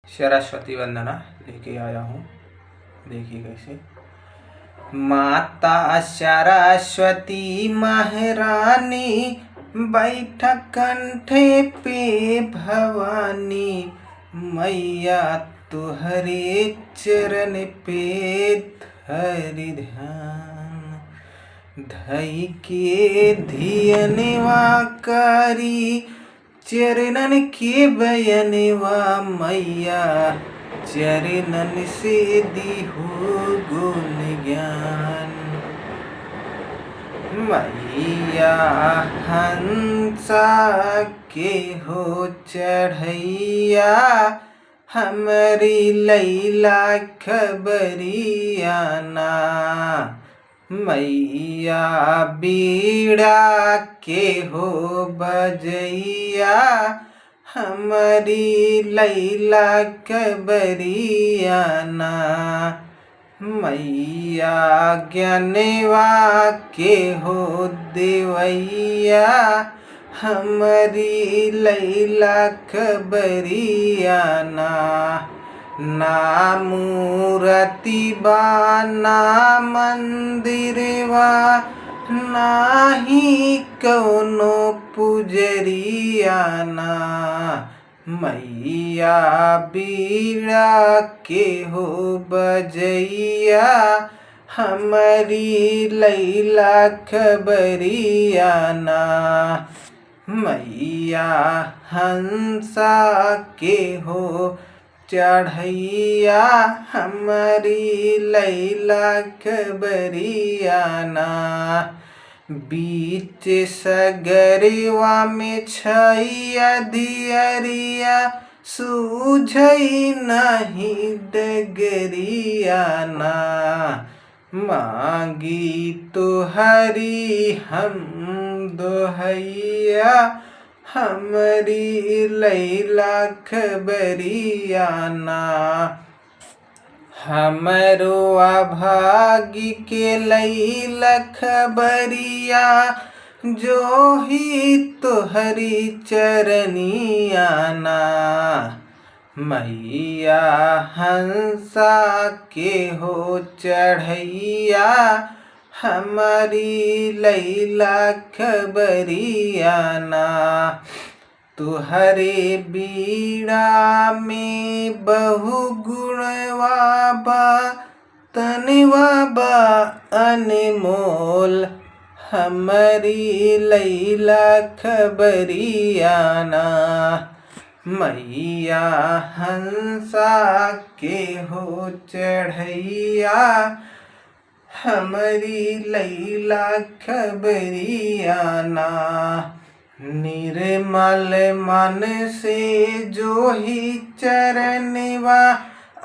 सरस्वती वंदना लेके आया हूँ। देखिए कैसे। माता सरस्वती महारानी बैठक कंठे पे भवानी, मैया तुहरे चरण पे धरि ध्यान, धई के धियनवा करी चरणन के बयनवा, मैया चरणन से दिहो गुण ज्ञान। मैया हंसा के हो चढ़ैया, हमारी लैला खबरियाना। मैया बीड़ा के हो बजैया, हमारी लैला खबरियाना। मैया ज्ञानवा के हो देवैया, हमारी लैला खबरियाना। ना मूरति बा ना मंदिरवा, नाही कौनो पुजरियाना। मैया बीड़ा के हो बजैया, हमारी लैला खबरियाना। मैया हंसा के हो चढ़ैया, हमारी लैला खबरियाना। बीच सगरवा में छैया दियरिया, सूझई नहीं डगरियाना। मांगी तुहरी हम दोहैया, हमारी लैला खबरियाना। हमरो अभागी के लैला खबरिया, जो ही तुहरी चरनियाना। मैया हंसा के हो चढ़ैया, हमारी लैला खबरियाना। तुहरे बीड़ा में बहु गुणवा बा, तनवा बा अनमोल, हमारी लैला खबरियाना। मैया हंसा के हो चढ़ैया, हमारी लैला खबरियाना। निर्मल मन से जो ही चरणवा,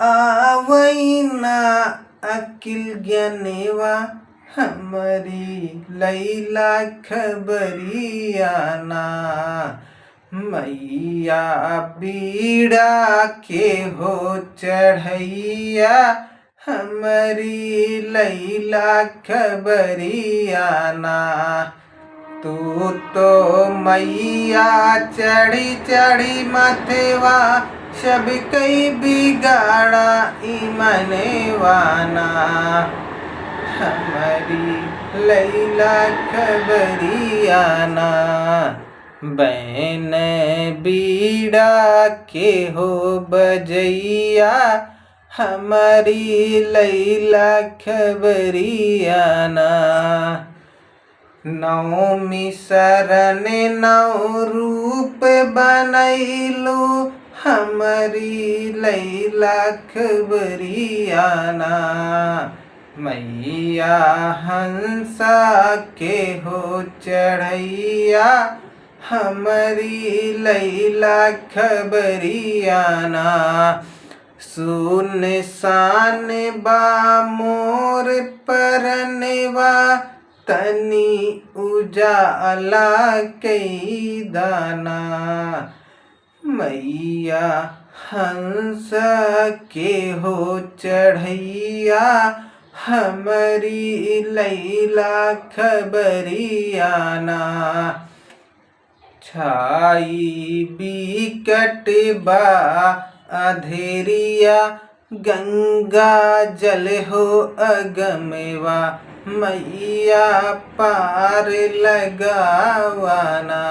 आवई ना अकिल ज्ञानवा, हमारी लैला खबरियाना। मैया बीड़ा के हो चढ़ैया, हमारी लैला खबरियाना। तू तो मैया चढ़ी चढ़ी मथवा, सब कई बिगाड़ा ईमनवाना। हमारी लैला खबरियाना। बैन बीड़ा के हो बजैया, हमारी लैला खबरियाना। नौमी शरण नौ रूप बनैलू, हमारी लैला खबरियाना। मैया हंसा के हो चढ़ैया, हमारी लैला खबरियाना। सुनसान बा मोर परनवा, तनी उजाला कई दाना। मैया हंस के हो चढ़ैया, हमारी लैला खबरियाना। छाई बिकट बा अधेरिया गंगा जल हो अगमवा मैया पार लगावाना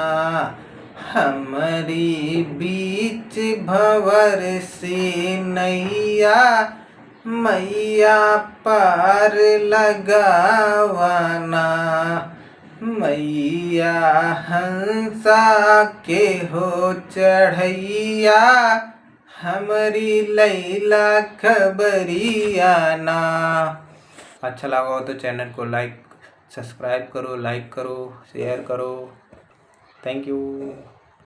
हमारी बीच भंवर से नैया मैया पार लगावाना मैया हंसा के हो चढ़ैया हमारी लैला खबरियाना। अच्छा लगा हो तो चैनल को सब्सक्राइब करो, लाइक करो, शेयर करो। Thank you.